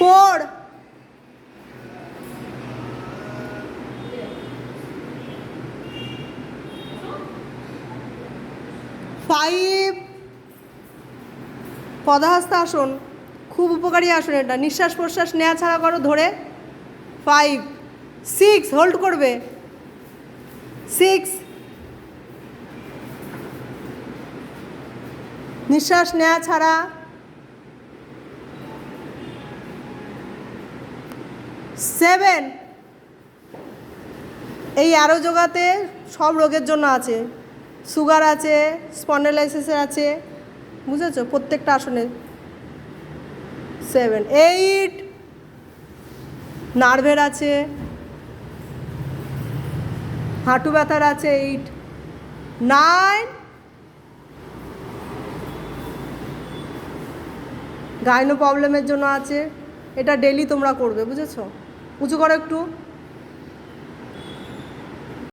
4, 5, পদাহস্ত আসন, খুব উপকারী আসন এটা, নিঃশ্বাস প্রশ্বাস নেওয়া ছাড়া করো ধরে। 5, 6, হোল্ড করবে, 6, নিঃশ্বাস নেওয়া ছাড়া, 7, এই অ্যারো যোগাতে সব রোগের জন্য আছে, সুগার আছে, স্পন্ডালাইসিসের আছে, বুঝেছো প্রত্যেকটা আসনে। 7, 8, নার্ভের আছে, হাঁটু ব্যথার আছে। 8, 9, গাইনো প্রবলেমের জন্য আছে। এটা ডেলি তোমরা করবে, বুঝেছো। উঁচু করো একটু।